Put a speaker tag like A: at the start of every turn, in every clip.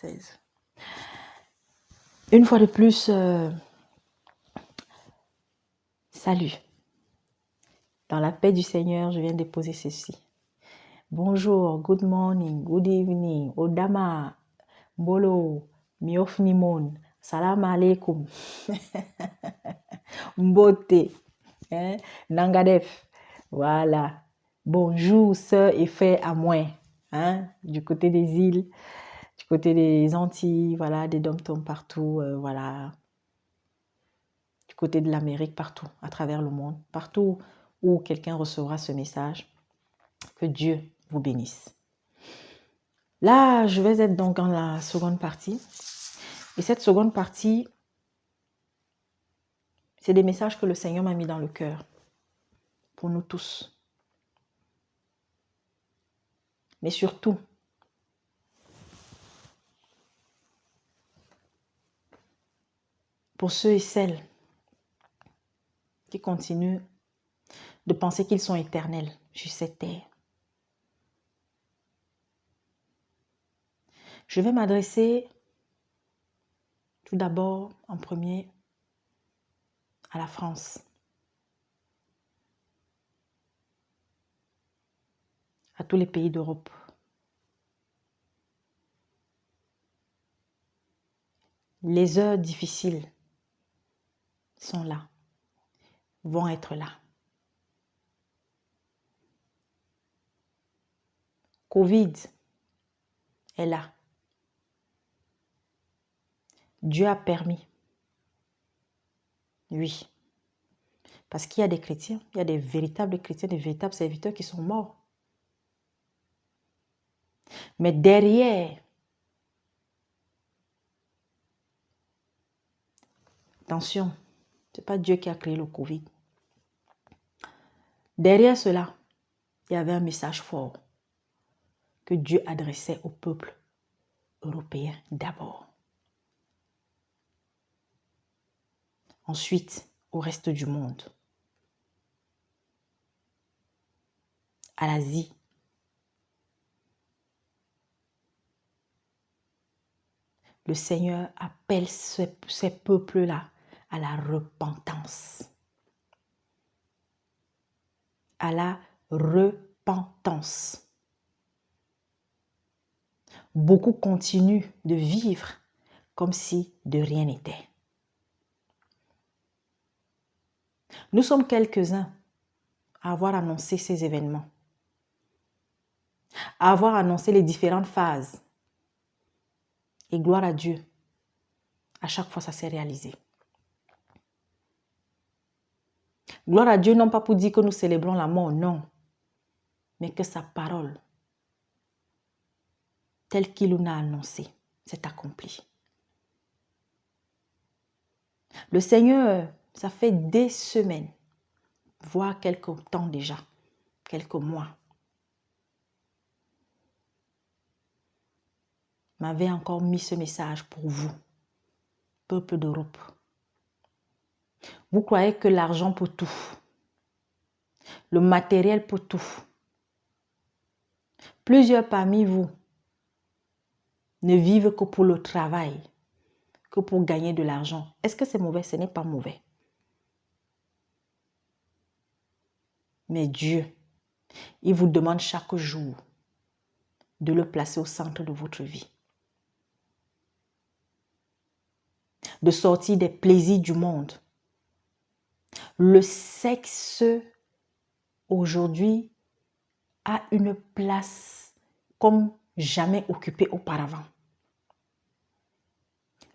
A: 16. Une fois de plus, salut. Dans la paix du Seigneur, je viens déposer ceci. Bonjour, good morning, good evening, Odama, Bolo, Miofnimon, Salam alaikum, Mbote, Nangadef. Voilà. Bonjour, sœurs et frères à moi. Du côté des îles, du côté des Antilles, voilà, des dom-toms partout, voilà. Du côté de l'Amérique, partout, à travers le monde, partout où quelqu'un recevra ce message. Que Dieu vous bénisse. Là, je vais être donc dans la seconde partie. Et cette seconde partie, c'est des messages que le Seigneur m'a mis dans le cœur. Pour nous tous. Mais surtout, pour ceux et celles qui continuent de penser qu'ils sont éternels sur cette terre. Je vais m'adresser tout d'abord, en premier, à la France. À tous les pays d'Europe. Les heures difficiles sont là, vont être là. Covid est là. Dieu a permis. Oui. Parce qu'il y a des chrétiens, il y a des véritables chrétiens, des véritables serviteurs qui sont morts. Mais derrière, attention, ce n'est pas Dieu qui a créé le Covid. Derrière cela, il y avait un message fort que Dieu adressait au peuple européen d'abord. Ensuite, au reste du monde. À l'Asie. Le Seigneur appelle ces peuples-là à la repentance. À la repentance. Beaucoup continuent de vivre comme si de rien n'était. Nous sommes quelques-uns à avoir annoncé ces événements, à avoir annoncé les différentes phases. Et gloire à Dieu, à chaque fois ça s'est réalisé. Gloire à Dieu, non pas pour dire que nous célébrons la mort, non, mais que sa parole, telle qu'il nous a annoncé, s'est accomplie. Le Seigneur, ça fait des semaines, voire quelques temps déjà, quelques mois, m'avait encore mis ce message pour vous, peuple d'Europe. Vous croyez que l'argent peut tout, le matériel peut tout. Plusieurs parmi vous ne vivent que pour le travail, que pour gagner de l'argent. Est-ce que c'est mauvais? Ce n'est pas mauvais. Mais Dieu, il vous demande chaque jour de le placer au centre de votre vie. De sortir des plaisirs du monde. Le sexe, aujourd'hui, a une place comme jamais occupée auparavant.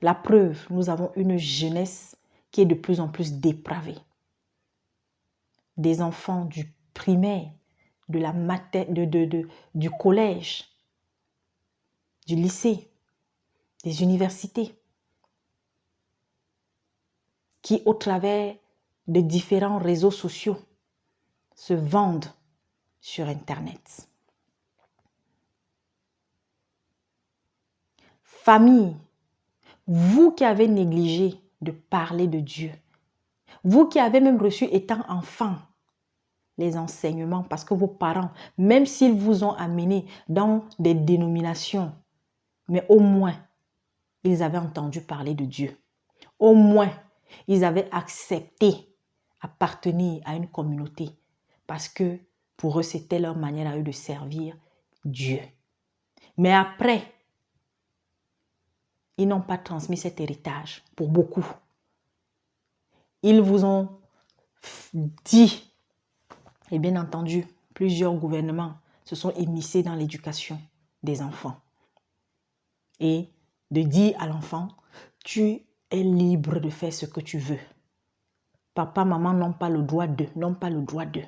A: La preuve, nous avons une jeunesse qui est de plus en plus dépravée. Des enfants du primaire, de la du collège, du lycée, des universités, qui au travers de différents réseaux sociaux se vendent sur Internet. Famille, vous qui avez négligé de parler de Dieu, vous qui avez même reçu étant enfant les enseignements parce que vos parents, même s'ils vous ont amené dans des dénominations, mais au moins ils avaient entendu parler de Dieu. Au moins, ils avaient accepté appartenir à une communauté parce que pour eux, c'était leur manière à eux de servir Dieu. Mais après, ils n'ont pas transmis cet héritage pour beaucoup. Ils vous ont dit, et bien entendu, plusieurs gouvernements se sont immiscés dans l'éducation des enfants. Et de dire à l'enfant, tu es libre de faire ce que tu veux. Papa, maman n'ont pas le droit de, n'ont pas le droit de.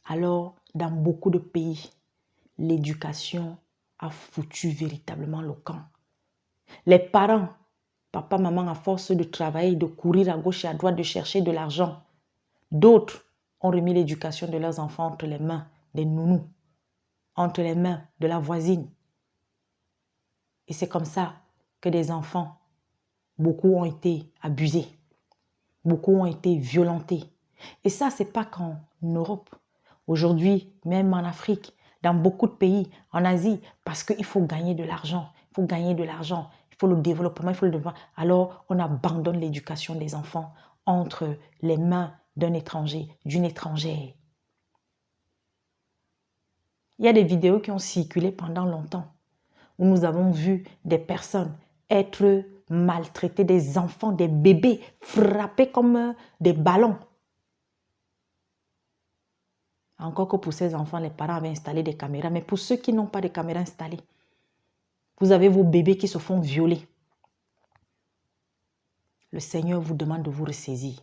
A: Alors, dans beaucoup de pays, l'éducation a foutu véritablement le camp. Les parents, papa, maman, à force de travailler, de courir à gauche et à droite, de chercher de l'argent, d'autres ont remis l'éducation de leurs enfants entre les mains des nounous, entre les mains de la voisine. Et c'est comme ça que des enfants, beaucoup ont été abusés, beaucoup ont été violentés. Et ça, ce n'est pas qu'en Europe. Aujourd'hui, même en Afrique, dans beaucoup de pays, en Asie, parce qu'il faut gagner de l'argent. Il faut gagner de l'argent. Il faut le développement, il faut le développement. Alors, on abandonne l'éducation des enfants entre les mains d'un étranger, d'une étrangère. Il y a des vidéos qui ont circulé pendant longtemps où nous avons vu des personnes être maltraitées, des enfants, des bébés frappés comme des ballons. Encore que pour ces enfants, les parents avaient installé des caméras. Mais pour ceux qui n'ont pas de caméras installées, vous avez vos bébés qui se font violer. Le Seigneur vous demande de vous ressaisir.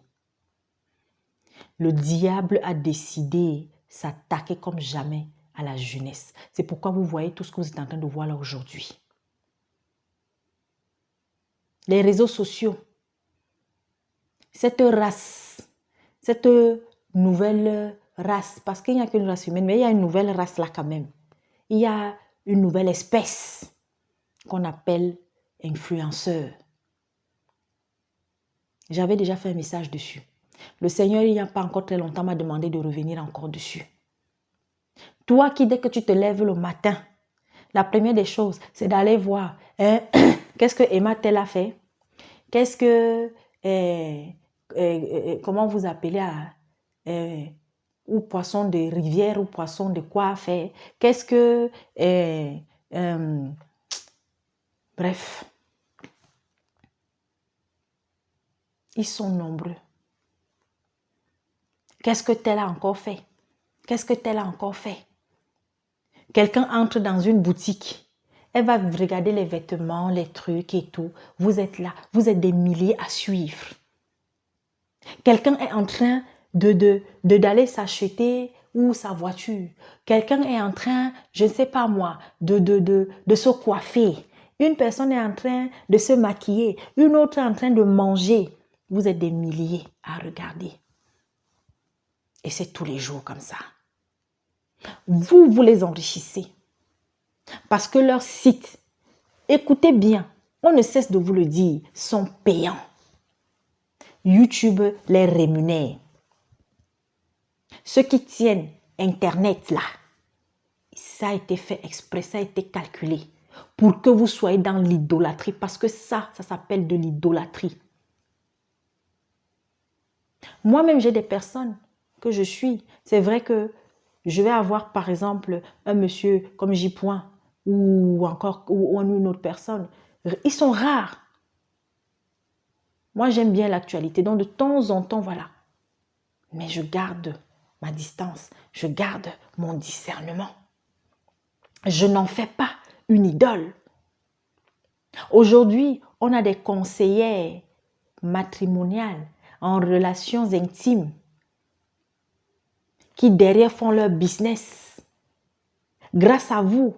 A: Le diable a décidé s'attaquer comme jamais à la jeunesse. C'est pourquoi vous voyez tout ce que vous êtes en train de voir là aujourd'hui. Les réseaux sociaux, cette race, cette nouvelle race, parce qu'il n'y a qu'une race humaine, mais il y a une nouvelle race là quand même. Il y a une nouvelle espèce qu'on appelle influenceurs. J'avais déjà fait un message dessus. Le Seigneur, il n'y a pas encore très longtemps, m'a demandé de revenir encore dessus. Toi qui, dès que tu te lèves le matin, la première des choses, c'est d'aller voir qu'est-ce que Emma Tell a fait, qu'est-ce que, comment vous appelez ou poisson de rivière ou poisson de quoi a fait, qu'est-ce que, bref, ils sont nombreux. Qu'est-ce que tel a encore fait? Qu'est-ce que tel a encore fait? Quelqu'un entre dans une boutique, elle va regarder les vêtements, les trucs et tout. Vous êtes là, vous êtes des milliers à suivre. Quelqu'un est en train d'aller s'acheter ou sa voiture. Quelqu'un est en train, je ne sais pas moi, de se coiffer. Une personne est en train de se maquiller. Une autre est en train de manger. Vous êtes des milliers à regarder. Et c'est tous les jours comme ça. Vous les enrichissez. Parce que leurs sites, écoutez bien, on ne cesse de vous le dire, sont payants. YouTube les rémunère. Ceux qui tiennent Internet là, ça a été fait exprès, ça a été calculé pour que vous soyez dans l'idolâtrie. Parce que ça s'appelle de l'idolâtrie. Moi-même, j'ai des personnes que je suis. C'est vrai que je vais avoir, par exemple, un monsieur comme J. ou encore ou une autre personne. Ils sont rares. Moi, j'aime bien l'actualité. Donc, de temps en temps, voilà. Mais je garde ma distance. Je garde mon discernement. Je n'en fais pas une idole. Aujourd'hui, on a des conseillères matrimoniales en relations intimes qui derrière font leur business. Grâce à vous,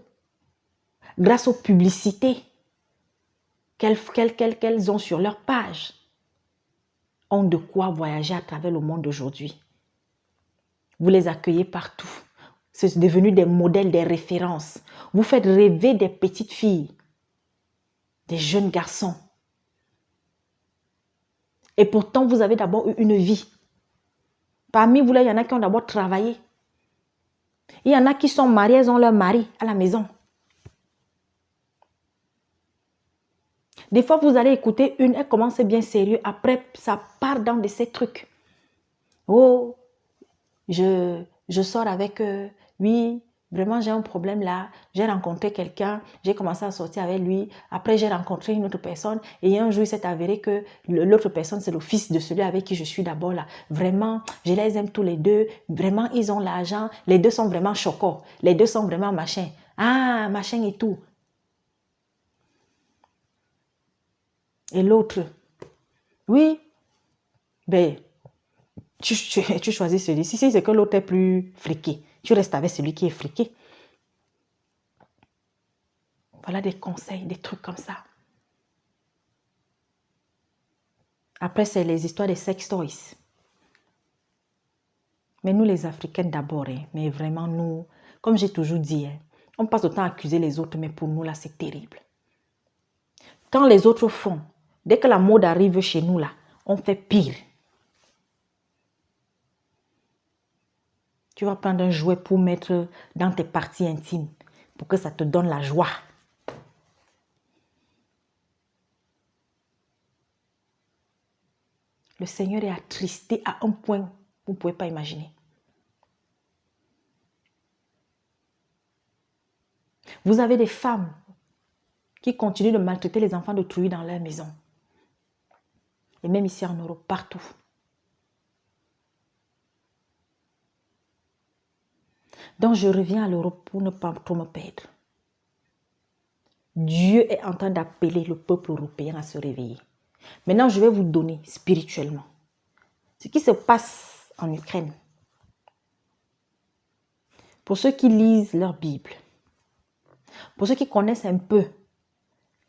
A: grâce aux publicités qu'elles ont sur leur page, ont de quoi voyager à travers le monde aujourd'hui. Vous les accueillez partout. C'est devenu des modèles, des références. Vous faites rêver des petites filles, des jeunes garçons. Et pourtant, vous avez d'abord eu une vie. Parmi vous, là, il y en a qui ont d'abord travaillé. Il y en a qui sont mariés, elles ont leur mari à la maison. Des fois, vous allez écouter une, elle commence bien sérieux, après, ça part dans de ces trucs. Oh, je sors avec eux. Oui, vraiment, j'ai un problème là. J'ai rencontré quelqu'un, j'ai commencé à sortir avec lui. Après, j'ai rencontré une autre personne. Et un jour, il s'est avéré que l'autre personne, c'est le fils de celui avec qui je suis d'abord là. Vraiment, je les aime tous les deux. Vraiment, ils ont l'argent. Les deux sont vraiment choquants. Les deux sont vraiment machin. Ah, machin et tout. Et l'autre, oui, ben, tu choisis celui-ci. Si c'est que l'autre est plus friqué, tu restes avec celui qui est friqué. Voilà des conseils, des trucs comme ça. Après, c'est les histoires des sex toys. Mais nous, les Africaines d'abord, hein, mais vraiment, nous, comme j'ai toujours dit, hein, on passe autant à accuser les autres, mais pour nous, là, c'est terrible. Quand les autres font, dès que la mode arrive chez nous, là, on fait pire. Tu vas prendre un jouet pour mettre dans tes parties intimes, pour que ça te donne la joie. Le Seigneur est attristé à un point que vous ne pouvez pas imaginer. Vous avez des femmes qui continuent de maltraiter les enfants d'autrui dans leur maison. Et même ici en Europe, partout. Donc je reviens à l'Europe pour ne pas trop me perdre. Dieu est en train d'appeler le peuple européen à se réveiller. Maintenant, je vais vous donner spirituellement ce qui se passe en Ukraine. Pour ceux qui lisent leur Bible, pour ceux qui connaissent un peu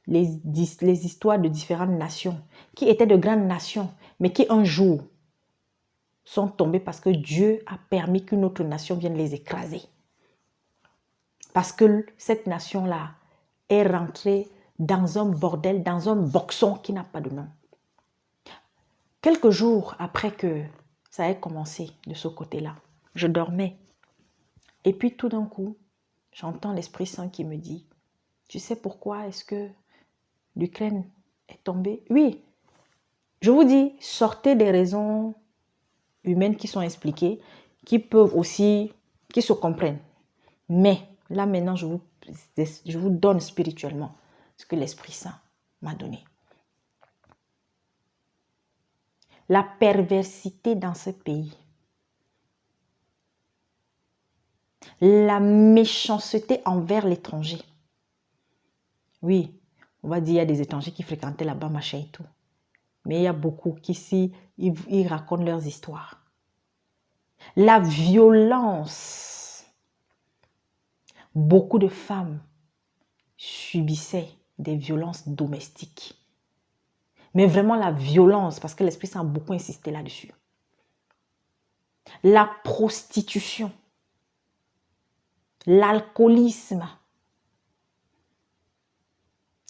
A: les histoires de différentes nations, qui étaient de grandes nations, mais qui un jour sont tombées parce que Dieu a permis qu'une autre nation vienne les écraser. Parce que cette nation-là est rentrée dans un bordel, dans un boxon qui n'a pas de nom. Quelques jours après que ça ait commencé de ce côté-là, je dormais. Et puis tout d'un coup, j'entends l'Esprit Saint qui me dit, tu sais pourquoi est-ce que l'Ukraine est tombée? Oui, je vous dis, sortez des raisons humaines qui sont expliquées, qui peuvent aussi, qui se comprennent. Mais là maintenant, je vous donne spirituellement ce que l'Esprit Saint m'a donné. La perversité dans ce pays, la méchanceté envers l'étranger. Oui, on va dire qu'il y a des étrangers qui fréquentaient là-bas, machin et tout. Mais il y a beaucoup qui ici, ils racontent leurs histoires. La violence. Beaucoup de femmes subissaient des violences domestiques. Mais vraiment la violence, parce que l'Esprit Saint a beaucoup insisté là-dessus. La prostitution. L'alcoolisme.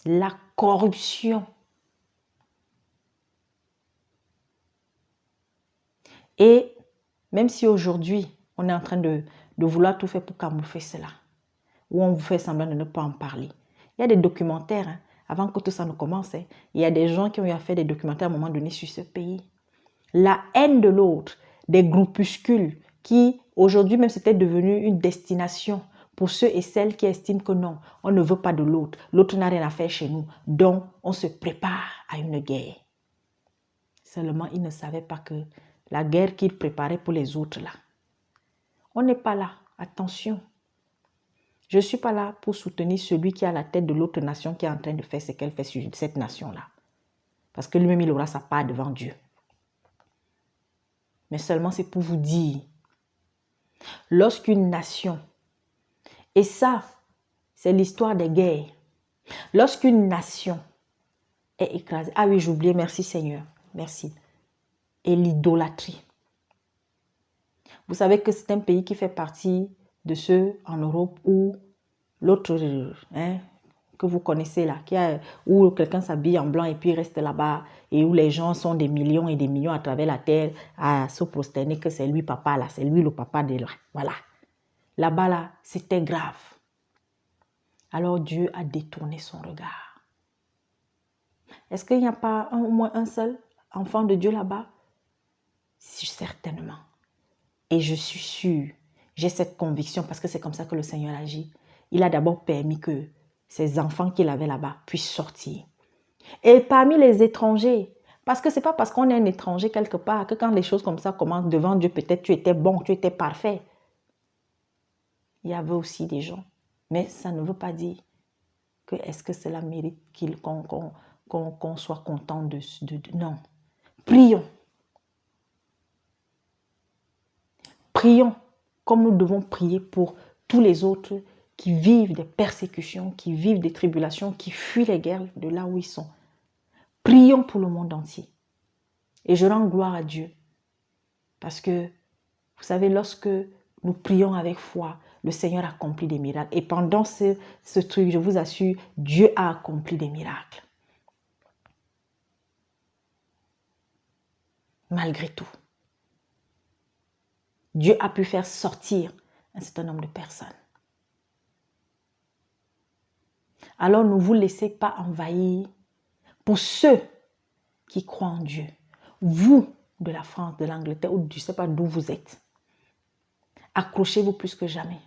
A: La corruption. Et même si aujourd'hui, on est en train de vouloir tout faire pour camoufler cela, ou on vous fait semblant de ne pas en parler. Il y a des documentaires, hein, avant que tout ça ne commence, hein, il y a des gens qui ont eu à faire des documentaires à un moment donné sur ce pays. La haine de l'autre, des groupuscules qui, aujourd'hui même, c'était devenu une destination pour ceux et celles qui estiment que non, on ne veut pas de l'autre, l'autre n'a rien à faire chez nous, donc on se prépare à une guerre. Seulement, ils ne savaient pas que la guerre qu'ils préparaient pour les autres là, on n'est pas là, attention. Je ne suis pas là pour soutenir celui qui est à la tête de l'autre nation qui est en train de faire ce qu'elle fait sur cette nation-là. Parce que lui-même, il aura sa part devant Dieu. Mais seulement c'est pour vous dire, lorsqu'une nation, et ça, c'est l'histoire des guerres, lorsqu'une nation est écrasée, ah oui, j'ai oublié, merci Seigneur, merci, et l'idolâtrie. Vous savez que c'est un pays qui fait partie de ceux en Europe où l'autre, que vous connaissez là, où quelqu'un s'habille en blanc et puis reste là-bas, et où les gens sont des millions et des millions à travers la terre à se prosterner que c'est lui papa là, c'est lui le papa de là. Voilà. Là-bas là, c'était grave. Alors Dieu a détourné son regard. Est-ce qu'il n'y a pas au moins un seul enfant de Dieu là-bas? Certainement. Et je suis sûre, j'ai cette conviction parce que c'est comme ça que le Seigneur agit. Il a d'abord permis que ces enfants qu'il avait là-bas puissent sortir. Et parmi les étrangers, parce que ce n'est pas parce qu'on est un étranger quelque part que quand les choses comme ça commencent devant Dieu, peut-être tu étais bon, tu étais parfait. Il y avait aussi des gens. Mais ça ne veut pas dire que est-ce que cela mérite qu'on soit content de... Non. Prions. Prions comme nous devons prier pour tous les autres qui vivent des persécutions, qui vivent des tribulations, qui fuient les guerres de là où ils sont. Prions pour le monde entier. Et je rends gloire à Dieu. Parce que, vous savez, lorsque nous prions avec foi, le Seigneur accomplit des miracles. Et pendant ce truc, je vous assure, Dieu a accompli des miracles. Malgré tout. Dieu a pu faire sortir un certain nombre de personnes. Alors ne vous laissez pas envahir. Pour ceux qui croient en Dieu, vous de la France, de l'Angleterre ou je ne sais pas d'où vous êtes, accrochez-vous plus que jamais.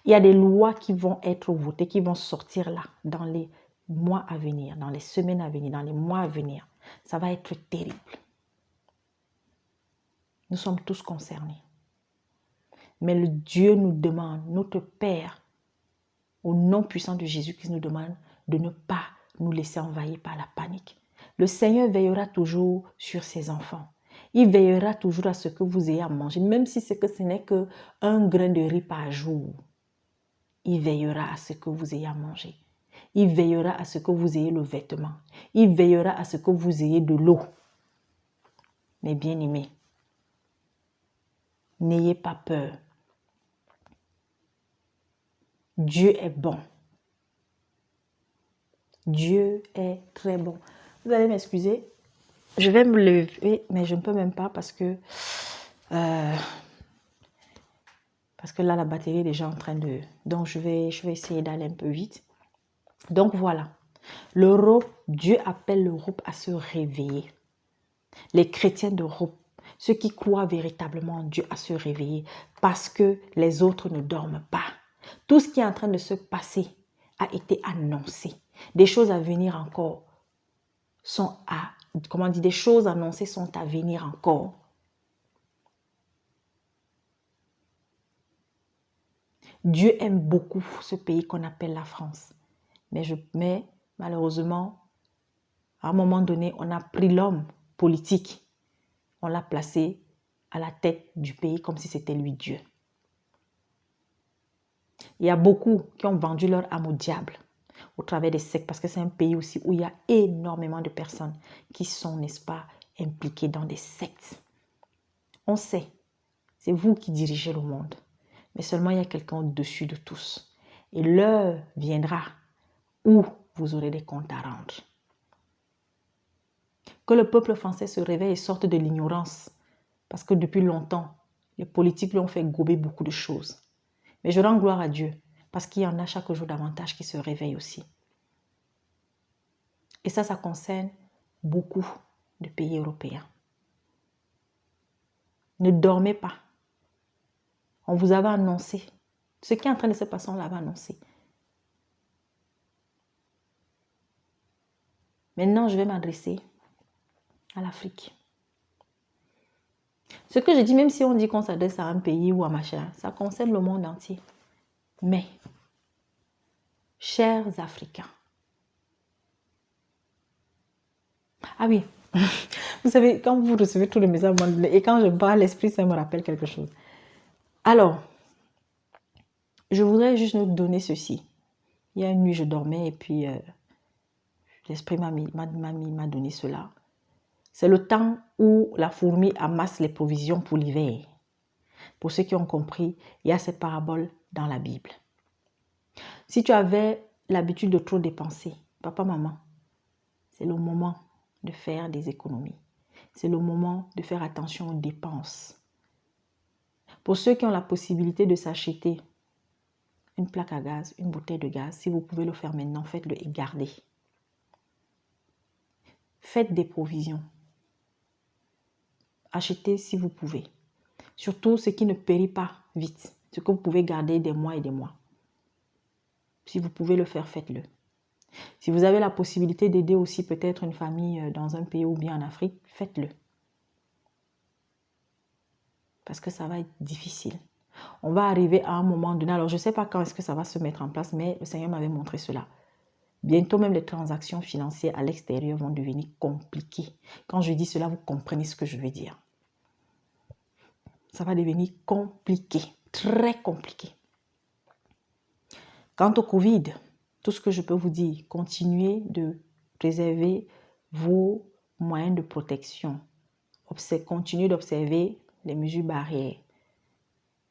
A: Il y a des lois qui vont être votées, qui vont sortir là dans les mois à venir, dans les semaines à venir, dans les mois à venir. Ça va être terrible. Nous sommes tous concernés. Mais le Dieu nous demande, notre Père, au nom puissant de Jésus-Christ nous demande de ne pas nous laisser envahir par la panique. Le Seigneur veillera toujours sur ses enfants. Il veillera toujours à ce que vous ayez à manger, même si c'est que ce n'est qu'un grain de riz par jour. Il veillera à ce que vous ayez à manger. Il veillera à ce que vous ayez le vêtement. Il veillera à ce que vous ayez de l'eau. Mes bien-aimés, n'ayez pas peur. Dieu est bon. Dieu est très bon. Vous allez m'excuser. Je vais me lever, mais je ne peux même pas parce que là, la batterie est déjà en train de... Donc, je vais essayer d'aller un peu vite. Donc, voilà. L'Europe, Dieu appelle l'Europe à se réveiller. Les chrétiens d'Europe, ceux qui croient véritablement en Dieu, à se réveiller parce que les autres ne dorment pas. Tout ce qui est en train de se passer a été annoncé. Des choses à venir encore sont à... Comment dire, des choses annoncées sont à venir encore. Dieu aime beaucoup ce pays qu'on appelle la France. Mais malheureusement, à un moment donné, on a pris l'homme politique. On l'a placé à la tête du pays comme si c'était lui Dieu. Il y a beaucoup qui ont vendu leur âme au diable au travers des sectes parce que c'est un pays aussi où il y a énormément de personnes qui sont, n'est-ce pas, impliquées dans des sectes. On sait, c'est vous qui dirigez le monde. Mais seulement il y a quelqu'un au-dessus de tous. Et l'heure viendra où vous aurez des comptes à rendre. Que le peuple français se réveille et sorte de l'ignorance. Parce que depuis longtemps, les politiques lui ont fait gober beaucoup de choses. Mais je rends gloire à Dieu. Parce qu'il y en a chaque jour davantage qui se réveillent aussi. Et ça concerne beaucoup de pays européens. Ne dormez pas. On vous avait annoncé. Ce qui est en train de se passer, on l'avait annoncé. Maintenant, je vais m'adresser à l'Afrique. Ce que je dis, même si on dit qu'on s'adresse à un pays ou à machin, ça concerne le monde entier. Mais, chers Africains, ah oui, vous savez, quand vous recevez tous les messages, et quand je parle, l'esprit, ça me rappelle quelque chose. Alors, je voudrais juste nous donner ceci. Il y a une nuit, je dormais et puis l'esprit m'a donné cela. C'est le temps où la fourmi amasse les provisions pour l'hiver. Pour ceux qui ont compris, il y a cette parabole dans la Bible. Si tu avais l'habitude de trop dépenser, papa, maman, c'est le moment de faire des économies. C'est le moment de faire attention aux dépenses. Pour ceux qui ont la possibilité de s'acheter une plaque à gaz, une bouteille de gaz, si vous pouvez le faire maintenant, faites-le et gardez. faites des provisions. Achetez si vous pouvez. Surtout ce qui ne périt pas vite. Ce que vous pouvez garder des mois et des mois. Si vous pouvez le faire, faites-le. Si vous avez la possibilité d'aider aussi peut-être une famille dans un pays ou bien en Afrique, faites-le. Parce que ça va être difficile. On va arriver à un moment donné. Alors, je ne sais pas quand est-ce que ça va se mettre en place, mais le Seigneur m'avait montré cela. Bientôt, même les transactions financières à l'extérieur vont devenir compliquées. Quand je dis cela, vous comprenez ce que je veux dire. Ça va devenir compliqué, très compliqué. Quant au Covid, tout ce que je peux vous dire, continuez de préserver vos moyens de protection. Continuez d'observer les mesures barrières.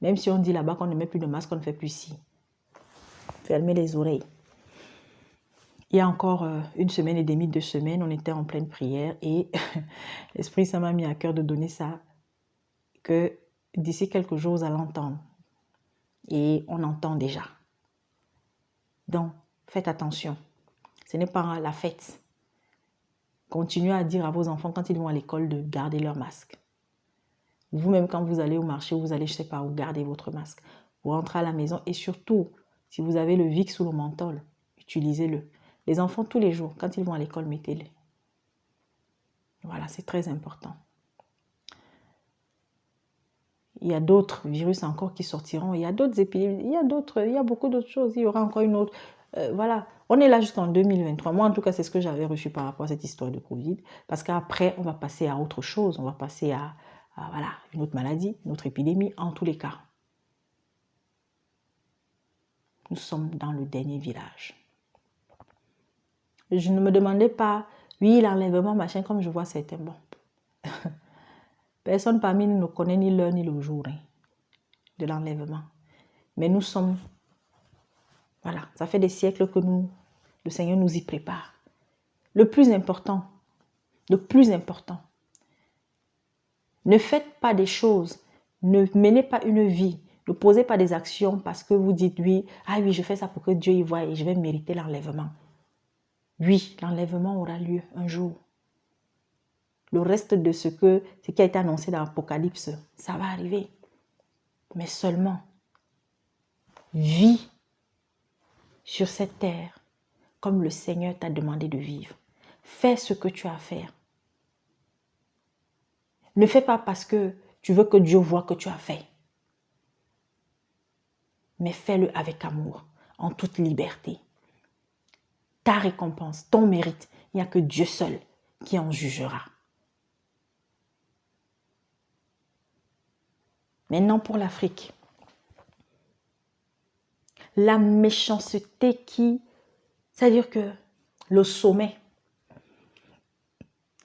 A: Même si on dit là-bas qu'on ne met plus de masque, on ne fait plus ici. Fermez les oreilles. Il y a encore une semaine et demie, 2 semaines, on était en pleine prière et l'Esprit Saint m'a mis à cœur de donner ça, que d'ici quelques jours, vous allez entendre. Et on entend déjà. Donc, faites attention. Ce n'est pas la fête. Continuez à dire à vos enfants quand ils vont à l'école de garder leur masque. Vous-même, quand vous allez au marché, vous allez, je ne sais pas où, gardez votre masque. Vous rentrez à la maison et surtout, si vous avez le Vicks ou le menthol, utilisez-le. Les enfants, tous les jours, quand ils vont à l'école, mettez-le. Voilà, c'est très important. Il y a d'autres virus encore qui sortiront. Il y a d'autres épidémies, il y a beaucoup d'autres choses. Il y aura encore une autre. Voilà, on est là jusqu'en 2023. Moi, en tout cas, c'est ce que j'avais reçu par rapport à cette histoire de Covid. Parce qu'après, on va passer à autre chose. On va passer à voilà, une autre maladie, une autre épidémie, en tous les cas. Nous sommes dans le dernier village. Je ne me demandais pas, oui, l'enlèvement, machin, comme je vois certains. Bon. Personne parmi nous ne connaît ni l'heure ni le jour de l'enlèvement. Mais nous sommes, voilà, ça fait des siècles que le Seigneur nous y prépare. Le plus important, ne faites pas des choses, ne menez pas une vie, ne posez pas des actions parce que vous dites, oui, ah oui, je fais ça pour que Dieu y voie et je vais mériter l'enlèvement. Oui, l'enlèvement aura lieu un jour. Le reste de ce qui a été annoncé dans l'Apocalypse, ça va arriver. Mais seulement, vis sur cette terre comme le Seigneur t'a demandé de vivre. Fais ce que tu as à faire. Ne fais pas parce que tu veux que Dieu voie que tu as fait. Mais fais-le avec amour, en toute liberté. Ta récompense, ton mérite, il n'y a que Dieu seul qui en jugera. Maintenant pour l'Afrique. La méchanceté c'est-à-dire que le sommet.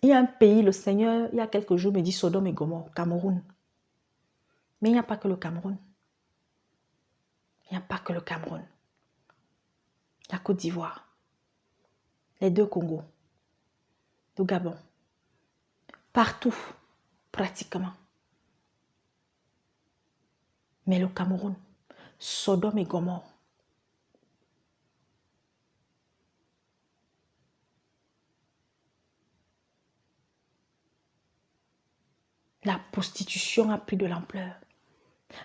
A: Il y a un pays, le Seigneur, il y a quelques jours, me dit Sodome et Gomorrhe, Cameroun. Mais il n'y a pas que le Cameroun. Il n'y a pas que le Cameroun. La Côte d'Ivoire. Les 2 Congos. Le Gabon. Partout, pratiquement. Mais le Cameroun, Sodome et Gomorrhe. La prostitution a pris de l'ampleur.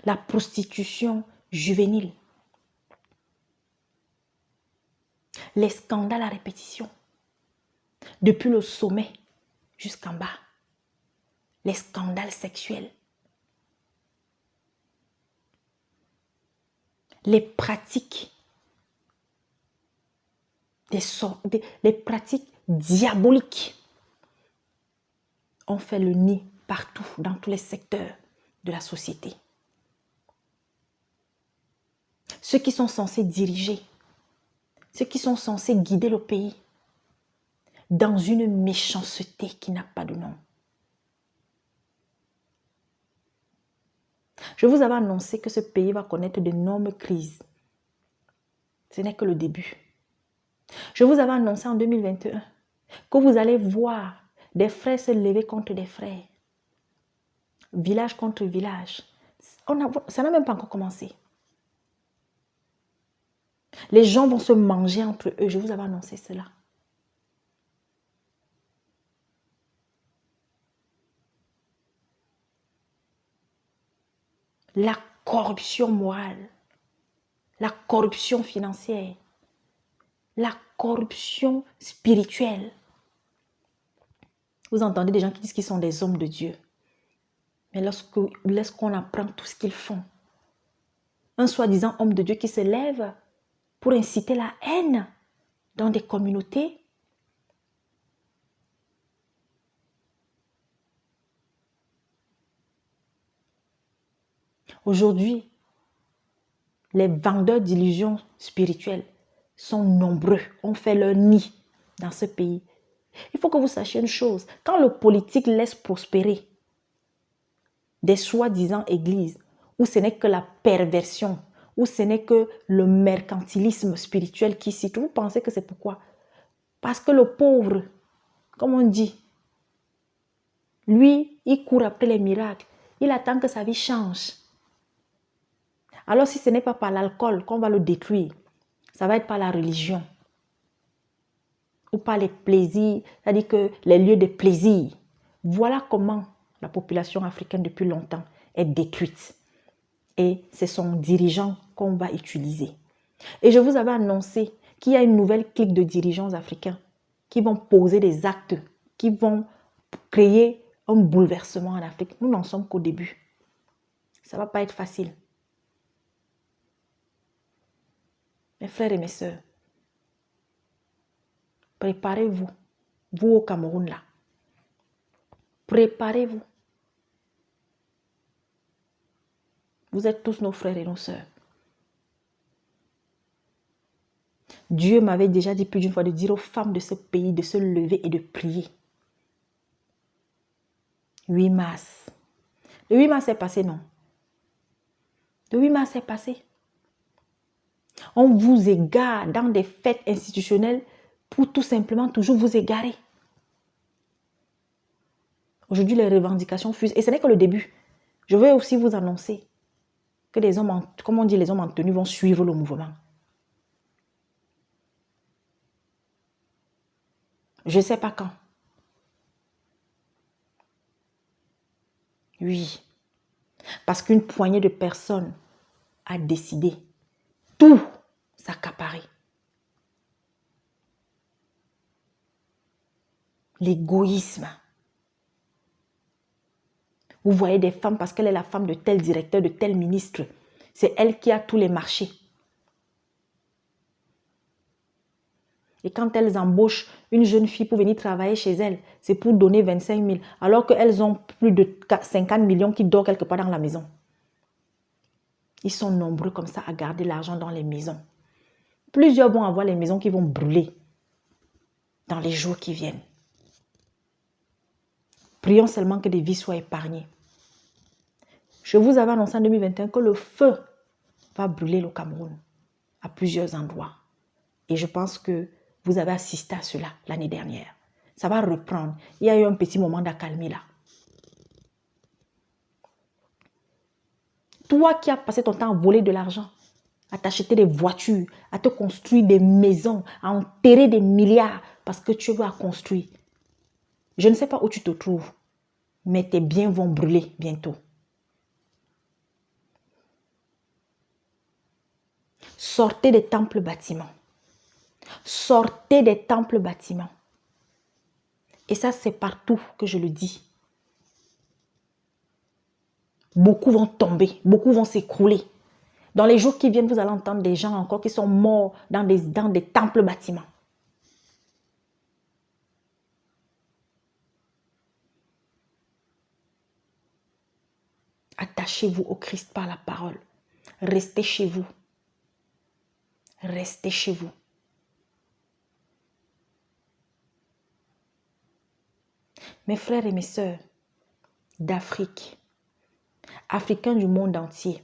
A: La prostitution juvénile. Les scandales à répétition. Depuis le sommet jusqu'en bas. Les scandales sexuels. Les pratiques. Les pratiques diaboliques ont fait le nid partout, dans tous les secteurs de la société. Ceux qui sont censés diriger, ceux qui sont censés guider le pays, dans une méchanceté qui n'a pas de nom. Je vous avais annoncé que ce pays va connaître d'énormes crises. Ce n'est que le début. Je vous avais annoncé en 2021 que vous allez voir des frères se lever contre des frères. Village contre village. Ça n'a même pas encore commencé. Les gens vont se manger entre eux. Je vous avais annoncé cela. la corruption morale, la corruption financière, la corruption spirituelle. Vous entendez des gens qui disent qu'ils sont des hommes de Dieu. Mais lorsqu'on apprend tout ce qu'ils font, un soi-disant homme de Dieu qui se lève pour inciter la haine dans des communautés, aujourd'hui, les vendeurs d'illusions spirituelles sont nombreux, ont fait leur nid dans ce pays. Il faut que vous sachiez une chose, quand le politique laisse prospérer des soi-disant églises, où ce n'est que la perversion, où ce n'est que le mercantilisme spirituel qui cite, vous pensez que c'est pourquoi? Parce que le pauvre, comme on dit, lui, il court après les miracles, il attend que sa vie change. Alors si ce n'est pas par l'alcool qu'on va le détruire, ça va être par la religion ou par les plaisirs, c'est-à-dire que les lieux de plaisir. Voilà comment la population africaine depuis longtemps est détruite. Et c'est son dirigeant qu'on va utiliser. Et je vous avais annoncé qu'il y a une nouvelle clique de dirigeants africains qui vont poser des actes, qui vont créer un bouleversement en Afrique. Nous n'en sommes qu'au début. Ça ne va pas être facile. Mes frères et mes sœurs, préparez-vous, vous au Cameroun là. Préparez-vous. Vous êtes tous nos frères et nos sœurs. Dieu m'avait déjà dit plus d'une fois de dire aux femmes de ce pays de se lever et de prier. 8 mars. Le 8 mars est passé, non? Le 8 mars est passé. On vous égare dans des fêtes institutionnelles pour tout simplement toujours vous égarer. Aujourd'hui, les revendications fusent. Et ce n'est que le début. Je vais aussi vous annoncer que les hommes, comme on dit, les hommes en tenue vont suivre le mouvement. Je ne sais pas quand. Oui. Parce qu'une poignée de personnes a décidé tout s'accaparer. L'égoïsme. Vous voyez des femmes parce qu'elle est la femme de tel directeur, de tel ministre. C'est elle qui a tous les marchés. Et quand elles embauchent une jeune fille pour venir travailler chez elles, c'est pour donner 25 000, alors qu'elles ont plus de 50 millions qui dorment quelque part dans la maison. Ils sont nombreux comme ça à garder l'argent dans les maisons. Plusieurs vont avoir les maisons qui vont brûler dans les jours qui viennent. Prions seulement que des vies soient épargnées. Je vous avais annoncé en 2021 que le feu va brûler le Cameroun à plusieurs endroits. Et je pense que vous avez assisté à cela l'année dernière. Ça va reprendre. Il y a eu un petit moment d'accalmie là. Toi qui as passé ton temps à voler de l'argent, à t'acheter des voitures, à te construire des maisons, à enterrer des milliards parce que tu vas construire. Je ne sais pas où tu te trouves, mais tes biens vont brûler bientôt. Sortez des temples bâtiments. Sortez des temples bâtiments. Et ça, c'est partout que je le dis. Beaucoup vont tomber, beaucoup vont s'écrouler. Dans les jours qui viennent, vous allez entendre des gens encore qui sont morts dans des temples bâtiments. Attachez-vous au Christ par la parole. Restez chez vous. Restez chez vous. Mes frères et mes sœurs d'Afrique, Africains du monde entier,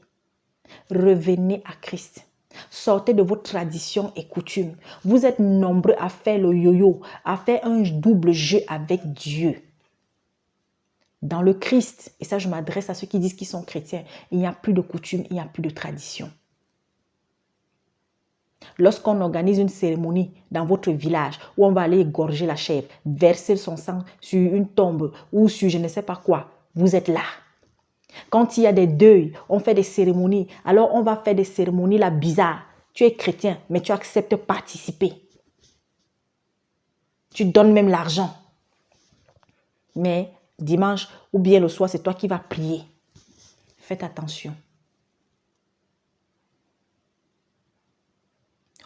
A: revenez à Christ. Sortez de vos traditions et coutumes. Vous êtes nombreux à faire le yo-yo, à faire un double jeu avec Dieu. Dans le Christ, et ça je m'adresse à ceux qui disent qu'ils sont chrétiens, il n'y a plus de coutumes, il n'y a plus de tradition. Lorsqu'on organise une cérémonie dans votre village où on va aller égorger la chèvre, verser son sang sur une tombe ou sur je ne sais pas quoi, vous êtes là. Quand il y a des deuils, on fait des cérémonies. Alors, on va faire des cérémonies là bizarres. Tu es chrétien, mais tu acceptes de participer. Tu donnes même l'argent. Mais dimanche ou bien le soir, c'est toi qui vas prier. Faites attention.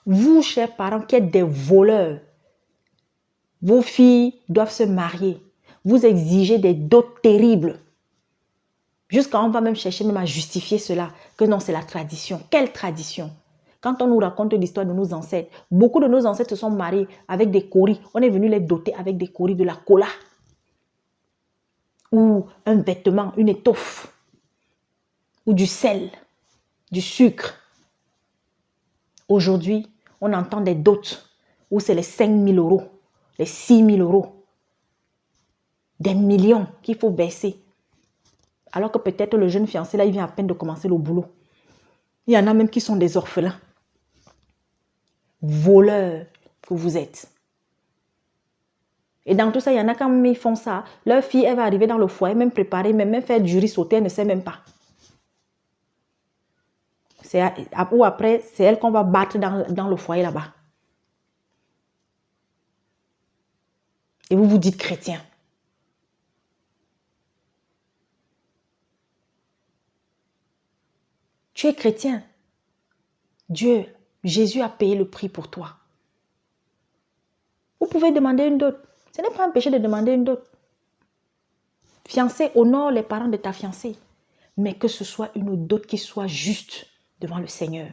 A: Vous, chers parents, qui êtes des voleurs, vos filles doivent se marier. Vous exigez des dots terribles. Jusqu'à on va même chercher même à justifier cela. Que non, c'est la tradition. Quelle tradition? Quand on nous raconte l'histoire de nos ancêtres, beaucoup de nos ancêtres se sont mariés avec des coris. On est venu les doter avec des coris, de la cola. Ou un vêtement, une étoffe. Ou du sel, du sucre. Aujourd'hui, on entend des dots où c'est les 5 000 euros, les 6 000 euros, des millions qu'il faut baisser. Alors que peut-être le jeune fiancé, là, il vient à peine de commencer le boulot. Il y en a même qui sont des orphelins. Voleurs que vous êtes. Et dans tout ça, il y en a quand même, ils font ça. Leur fille, elle va arriver dans le foyer, même préparer, même faire du riz sauté, elle ne sait même pas. Ou après, c'est elle qu'on va battre dans le foyer là-bas. Et vous vous dites chrétien. Tu es chrétien. Dieu, Jésus a payé le prix pour toi. Vous pouvez demander une dot. Ce n'est pas un péché de demander une dot. Fiancé, honore les parents de ta fiancée. Mais que ce soit une dot qui soit juste devant le Seigneur.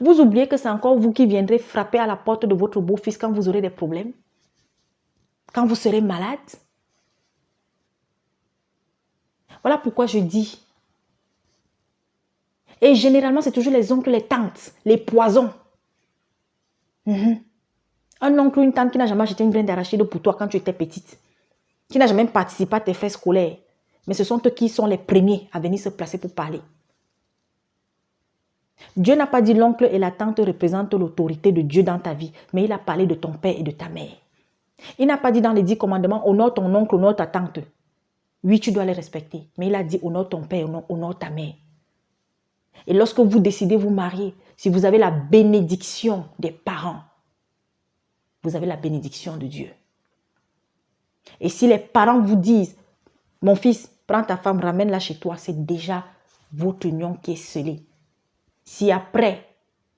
A: Vous oubliez que c'est encore vous qui viendrez frapper à la porte de votre beau-fils quand vous aurez des problèmes. Quand vous serez malade. Voilà pourquoi je dis. Et généralement, c'est toujours les oncles, les tantes, les poisons. Un oncle ou une tante qui n'a jamais acheté une graine d'arachide pour toi quand tu étais petite. Qui n'a jamais participé à tes frais scolaires. Mais ce sont eux qui sont les premiers à venir se placer pour parler. Dieu n'a pas dit l'oncle et la tante représentent l'autorité de Dieu dans ta vie. Mais il a parlé de ton père et de ta mère. Il n'a pas dit dans les 10 commandements, honore ton oncle, honore ta tante. Oui, tu dois les respecter. Mais il a dit, honore ton père, honore ta mère. Et lorsque vous décidez de vous marier, si vous avez la bénédiction des parents, vous avez la bénédiction de Dieu. Et si les parents vous disent, mon fils, prends ta femme, ramène-la chez toi, c'est déjà votre union qui est scellée. Si après,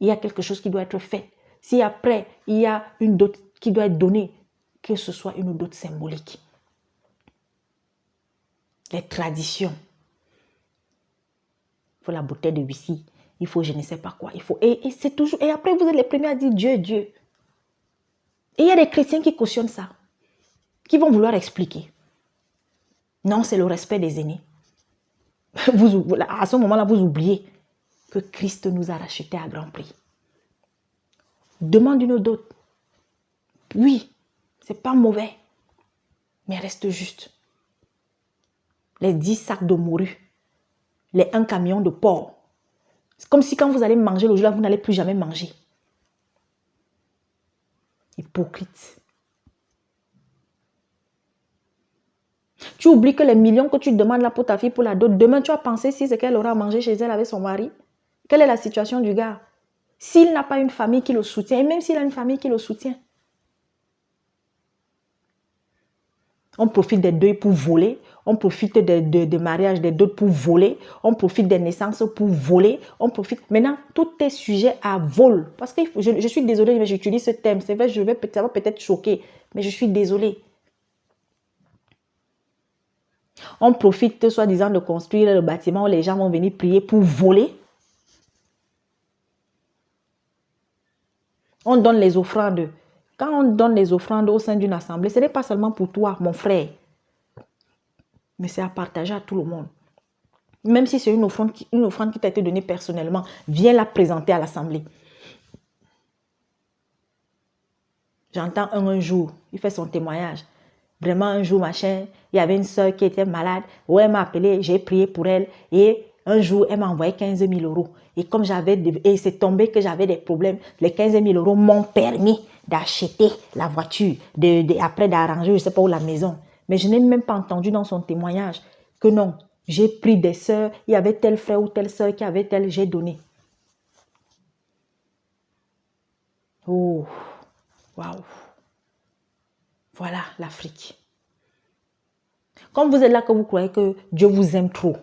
A: il y a quelque chose qui doit être fait, si après, il y a une dot qui doit être donnée, que ce soit une dot symbolique. Les traditions. Il faut la bouteille de whisky, il faut je ne sais pas quoi, il faut... Et c'est toujours... Et après, vous êtes les premiers à dire Dieu, Dieu. Et il y a des chrétiens qui cautionnent ça, qui vont vouloir expliquer. Non, c'est le respect des aînés. À ce moment-là, vous oubliez que Christ nous a rachetés à grand prix. Demande une dot. Oui, c'est pas mauvais, mais reste juste. Les 10 sacs de morue, les 1 camion de porc. C'est comme si quand vous allez manger le jour-là, vous n'allez plus jamais manger. Hypocrite. Tu oublies que les millions que tu demandes là pour ta fille, pour la dot, demain tu as pensé si c'est qu'elle aura mangé chez elle avec son mari. Quelle est la situation du gars? S'il n'a pas une famille qui le soutient, et même s'il a une famille qui le soutient. On profite des deuils pour voler, on profite des mariages, des dots pour voler, on profite des naissances pour voler, on profite... Maintenant, tout est sujet à vol. Parce que je suis désolée, mais j'utilise ce terme. C'est vrai, ça va peut-être choquer, mais je suis désolée. On profite, soi-disant, de construire le bâtiment où les gens vont venir prier pour voler. On donne les offrandes. Quand on donne les offrandes au sein d'une assemblée, ce n'est pas seulement pour toi, mon frère. Mais c'est à partager à tout le monde. Même si c'est une offrande qui t'a été donnée personnellement, viens la présenter à l'assemblée. J'entends un jour, il fait son témoignage. Vraiment un jour, machin, il y avait une soeur qui était malade. Ouais, elle m'a appelé, j'ai prié pour elle. Et un jour, elle m'a envoyé 15 000 euros. Et comme et c'est tombé que j'avais des problèmes, les 15 000 euros m'ont permis d'acheter la voiture, après d'arranger, je ne sais pas où, la maison. Mais je n'ai même pas entendu dans son témoignage que non, J'ai pris des sœurs, il y avait tel frère ou telle sœur qui avait tel, j'ai donné. Oh, waouh. Voilà l'Afrique. Comme vous êtes là, que vous croyez que Dieu vous aime trop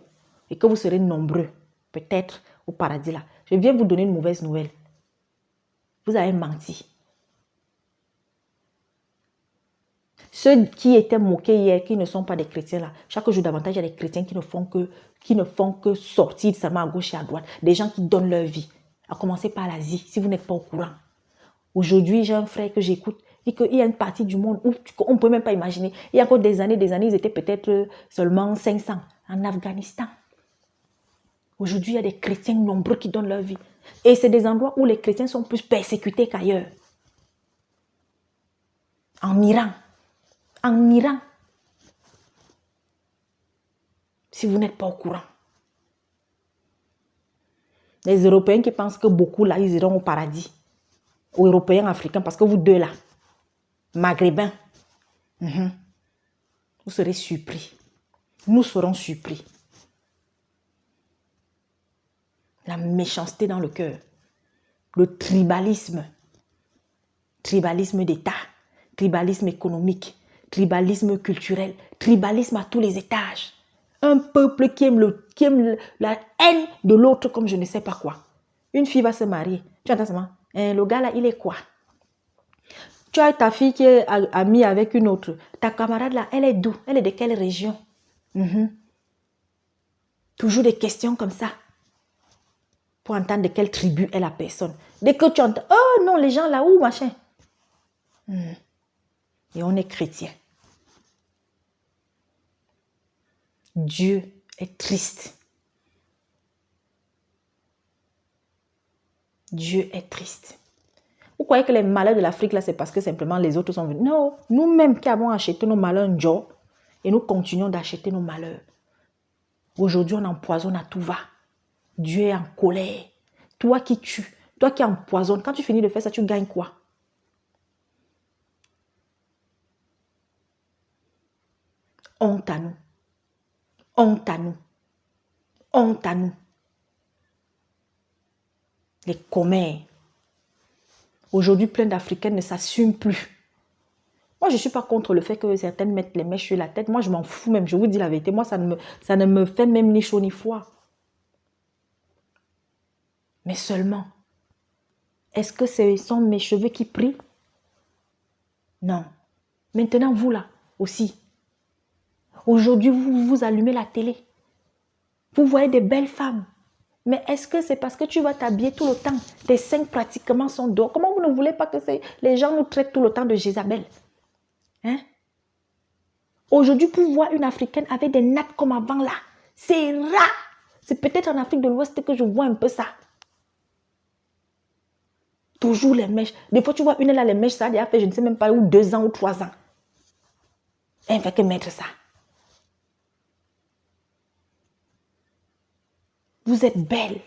A: et que vous serez nombreux, peut-être au paradis là, je viens vous donner une mauvaise nouvelle. Vous avez menti. Ceux qui étaient moqués hier, qui ne sont pas des chrétiens là, chaque jour davantage, il y a des chrétiens qui ne font que sortir seulement à gauche et à droite. Des gens qui donnent leur vie. À commencer par l'Asie, si vous n'êtes pas au courant. Aujourd'hui, j'ai un frère que j'écoute. Il y a une partie du monde où on ne peut même pas imaginer. Il y a encore des années, ils étaient peut-être seulement 500 en Afghanistan. Aujourd'hui, il y a des chrétiens nombreux qui donnent leur vie. Et c'est des endroits où les chrétiens sont plus persécutés qu'ailleurs. En Iran. En Iran. Si vous n'êtes pas au courant. Les Européens qui pensent que beaucoup là, ils iront au paradis. Aux Européens africains, parce que vous deux là, Maghrébins, vous serez surpris. Nous serons surpris. La méchanceté dans le cœur. Le tribalisme. Tribalisme d'État. Tribalisme économique. Tribalisme culturel. Tribalisme à tous les étages. Un peuple qui aime la haine de l'autre comme je ne sais pas quoi. Une fille va se marier. Tu entends ça? Le gars là, il est quoi? Tu as ta fille qui est amie avec une autre. Ta camarade là, elle est d'où? Elle est de quelle région? Toujours des questions comme ça. Pour entendre de quelle tribu est la personne. Dès que tu entends, oh non, les gens là-haut, machin. Et on est chrétien. Dieu est triste. Dieu est triste. Vous croyez que les malheurs de l'Afrique, là, c'est parce que simplement les autres sont venus? Non, nous-mêmes qui avons acheté nos malheurs un jour, et nous continuons d'acheter nos malheurs. Aujourd'hui, on empoisonne à tout va. Dieu est en colère. Toi qui tues, toi qui empoisonnes, quand tu finis de faire ça, tu gagnes quoi? Honte à nous. Honte à nous. Honte à nous. Les commères. Aujourd'hui, plein d'Africains ne s'assument plus. Moi, je ne suis pas contre le fait que certaines mettent les mèches sur la tête. Moi, je m'en fous même. Je vous dis la vérité. Moi, ça ne me fait même ni chaud ni froid. Mais seulement, est-ce que ce sont mes cheveux qui prient? Non. Maintenant, vous là aussi. Aujourd'hui, vous allumez la télé. Vous voyez des belles femmes. Mais est-ce que c'est parce que tu vas t'habiller tout le temps? Tes seins pratiquement sont dehors. Comment vous ne voulez pas que les gens nous traitent tout le temps de Jézabel? Hein? Aujourd'hui, pour voir une Africaine avec des nattes comme avant là, c'est rare. C'est peut-être en Afrique de l'Ouest que je vois un peu ça. Toujours les mèches. Des fois, tu vois une là, les mèches, ça a déjà fait, je ne sais même pas, ou 2 ans ou 3 ans. Elle ne fait que mettre ça. Vous êtes belle.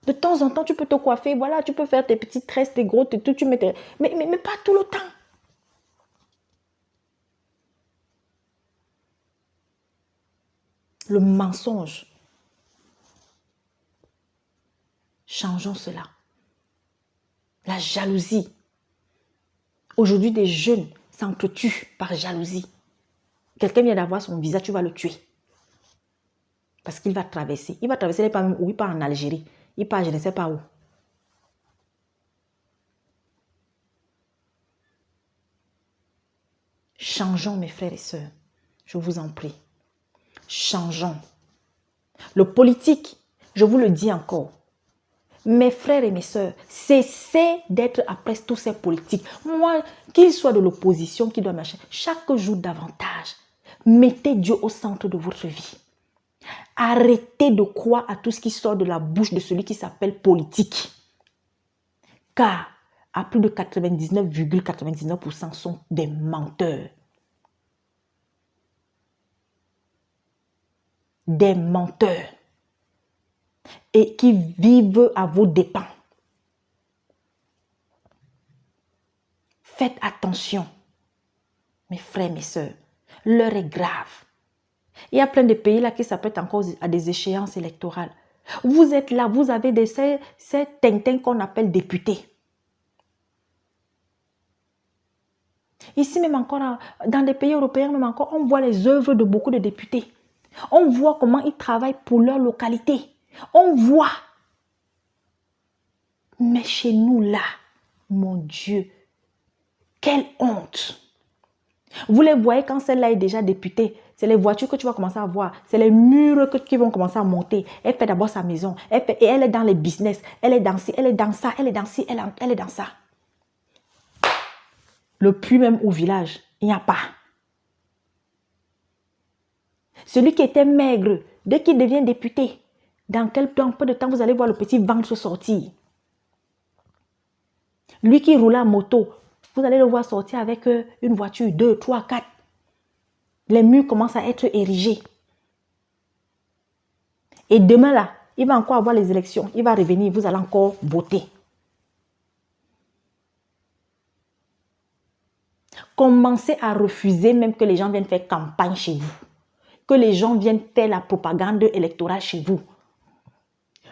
A: De temps en temps, tu peux te coiffer, voilà, tu peux faire tes petites tresses, tes gros, tes tout, tu mets mais pas tout le temps. Le mensonge. Changeons cela. La jalousie. Aujourd'hui, des jeunes s'entretuent par jalousie. Quelqu'un vient d'avoir son visa, tu vas le tuer. Parce qu'il va traverser. Il va traverser, il n'est pas même où, il part en Algérie. Il part, je ne sais pas où. Changeons, mes frères et sœurs. Je vous en prie. Changeons. Le politique, je vous le dis encore. Mes frères et mes sœurs, cessez d'être après tous ces politiques. Moi, qu'il soit de l'opposition, qu'il doit marcher, chaque jour davantage, mettez Dieu au centre de votre vie. Arrêtez de croire à tout ce qui sort de la bouche de celui qui s'appelle politique. Car à plus de 99,99% sont des menteurs. Des menteurs. Et qui vivent à vos dépens. Faites attention, mes frères, mes sœurs. L'heure est grave. Il y a plein de pays là qui s'apprêtent encore à des échéances électorales. Vous êtes là, vous avez ces tintins qu'on appelle députés. Ici même encore, dans des pays européens même encore, on voit les œuvres de beaucoup de députés. On voit comment ils travaillent pour leur localité. On voit. Mais chez nous là, mon Dieu, quelle honte. Vous les voyez quand celle-là est déjà députée. C'est les voitures que tu vas commencer à voir. C'est les murs qui vont commencer à monter. Elle fait d'abord sa maison. Et elle est dans les business. Elle est dans ci, elle est dans ça, elle est dans ci, elle est dans ça. Le puits même au village, il n'y a pas. Celui qui était maigre, dès qu'il devient député, dans peu de temps, vous allez voir le petit ventre sortir. Lui qui roule à moto, vous allez le voir sortir avec une voiture, 2, 3, 4. Les murs commencent à être érigés. Et demain là, il va encore avoir les élections. Il va revenir, vous allez encore voter. Commencez à refuser même que les gens viennent faire campagne chez vous. Que les gens viennent faire la propagande électorale chez vous.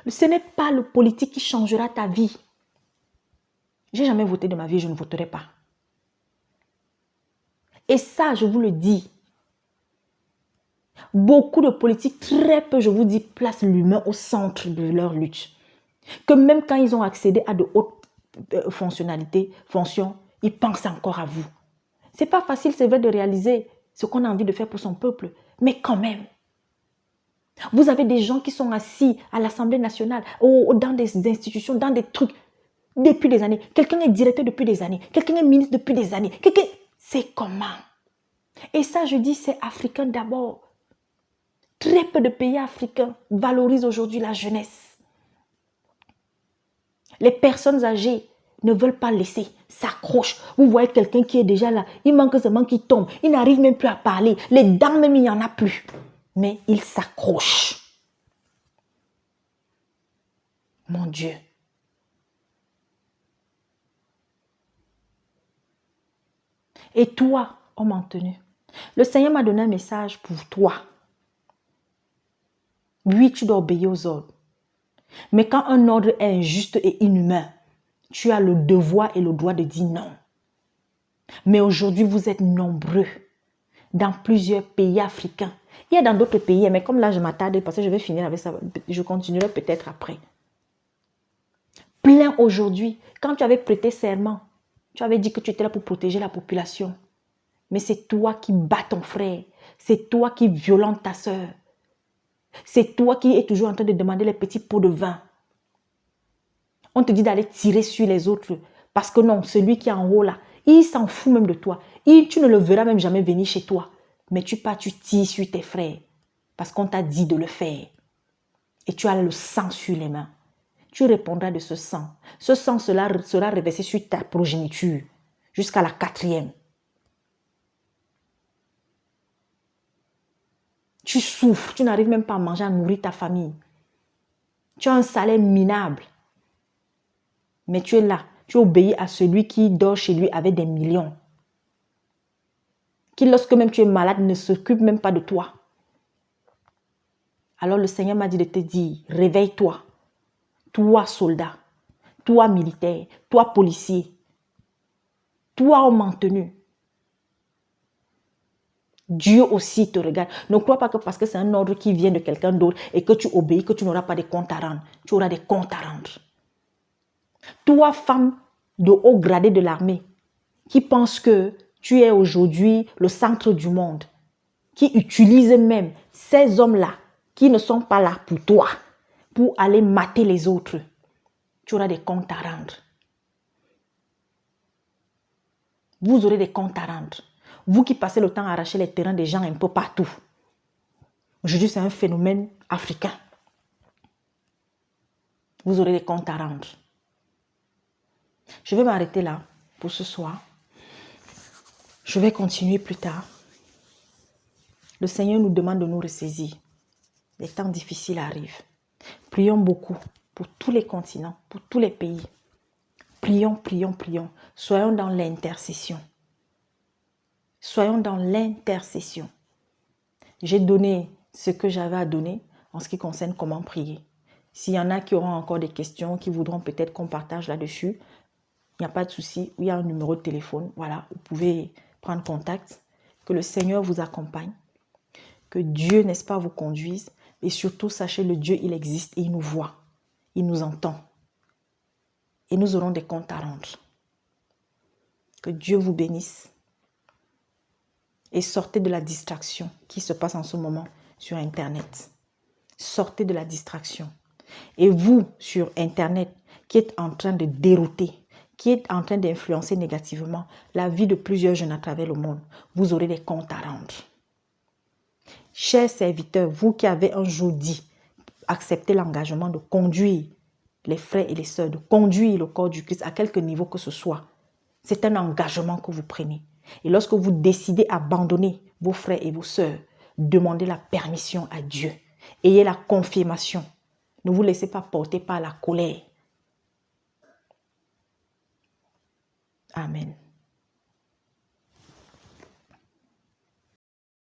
A: Ce n'est pas le politique qui changera ta vie. J'ai jamais voté de ma vie, je ne voterai pas. Et ça, je vous le dis. Beaucoup de politiques, très peu, je vous dis, placent l'humain au centre de leur lutte. Que même quand ils ont accédé à de hautes fonctions, ils pensent encore à vous. C'est pas facile, c'est vrai, de réaliser ce qu'on a envie de faire pour son peuple. Mais quand même, vous avez des gens qui sont assis à l'Assemblée nationale, dans des institutions, dans des trucs, depuis des années. Quelqu'un est directeur depuis des années. Quelqu'un est ministre depuis des années. C'est comment? Et ça, je dis, c'est africain d'abord. Très peu de pays africains valorisent aujourd'hui la jeunesse. Les personnes âgées ne veulent pas laisser, s'accrochent. Vous voyez quelqu'un qui est déjà là, il manque seulement qu'il tombe, il n'arrive même plus à parler, les dents même il n'y en a plus. Mais il s'accroche. Mon Dieu. Et toi, homme entenu, le Seigneur m'a donné un message pour toi. Oui, tu dois obéir aux ordres. Mais quand un ordre est injuste et inhumain, tu as le devoir et le droit de dire non. Mais aujourd'hui, vous êtes nombreux dans plusieurs pays africains. Il y a dans d'autres pays, mais comme là, je m'attarde parce que je vais finir avec ça. Je continuerai peut-être après. Plein aujourd'hui, quand tu avais prêté serment, tu avais dit que tu étais là pour protéger la population. Mais c'est toi qui bats ton frère. C'est toi qui violentes ta soeur. C'est toi qui es toujours en train de demander les petits pots de vin. On te dit d'aller tirer sur les autres. Parce que non, celui qui est en haut là, il s'en fout même de toi. Tu ne le verras même jamais venir chez toi. Mais tu pars, tu tires sur tes frères. Parce qu'on t'a dit de le faire. Et tu as le sang sur les mains. Tu répondras de ce sang. Ce sang sera reversé sur ta progéniture. Jusqu'à la 4e. Tu souffres, tu n'arrives même pas à manger, à nourrir ta famille. Tu as un salaire minable. Mais tu es là, tu obéis à celui qui dort chez lui avec des millions. Qui, lorsque même tu es malade, ne s'occupe même pas de toi. Alors le Seigneur m'a dit de te dire, réveille-toi. Toi soldat, toi militaire, toi policier, toi homme en tenue. Dieu aussi te regarde. Ne crois pas que parce que c'est un ordre qui vient de quelqu'un d'autre et que tu obéis, que tu n'auras pas de comptes à rendre. Tu auras des comptes à rendre. Toi, femme de haut gradé de l'armée, qui pense que tu es aujourd'hui le centre du monde, qui utilise même ces hommes-là, qui ne sont pas là pour toi, pour aller mater les autres, tu auras des comptes à rendre. Vous aurez des comptes à rendre. Vous qui passez le temps à arracher les terrains des gens un peu partout. Aujourd'hui, c'est un phénomène africain. Vous aurez des comptes à rendre. Je vais m'arrêter là pour ce soir. Je vais continuer plus tard. Le Seigneur nous demande de nous ressaisir. Les temps difficiles arrivent. Prions beaucoup pour tous les continents, pour tous les pays. Prions, prions, prions. Soyons dans l'intercession. Soyons dans l'intercession. J'ai donné ce que j'avais à donner en ce qui concerne comment prier. S'il y en a qui auront encore des questions, qui voudront peut-être qu'on partage là-dessus, il n'y a pas de souci. Il y a un numéro de téléphone. Voilà, vous pouvez prendre contact. Que le Seigneur vous accompagne. Que Dieu, n'est-ce pas, vous conduise. Et surtout, sachez, le Dieu, il existe et il nous voit. Il nous entend. Et nous aurons des comptes à rendre. Que Dieu vous bénisse. Et sortez de la distraction qui se passe en ce moment sur Internet. Sortez de la distraction. Et vous, sur Internet, qui êtes en train de dérouter, qui êtes en train d'influencer négativement la vie de plusieurs jeunes à travers le monde, vous aurez des comptes à rendre. Chers serviteurs, vous qui avez un jour dit, acceptez l'engagement de conduire les frères et les sœurs, de conduire le corps du Christ à quelque niveau que ce soit. C'est un engagement que vous prenez. Et lorsque vous décidez d'abandonner vos frères et vos sœurs, demandez la permission à Dieu. Ayez la confirmation. Ne vous laissez pas porter par la colère. Amen.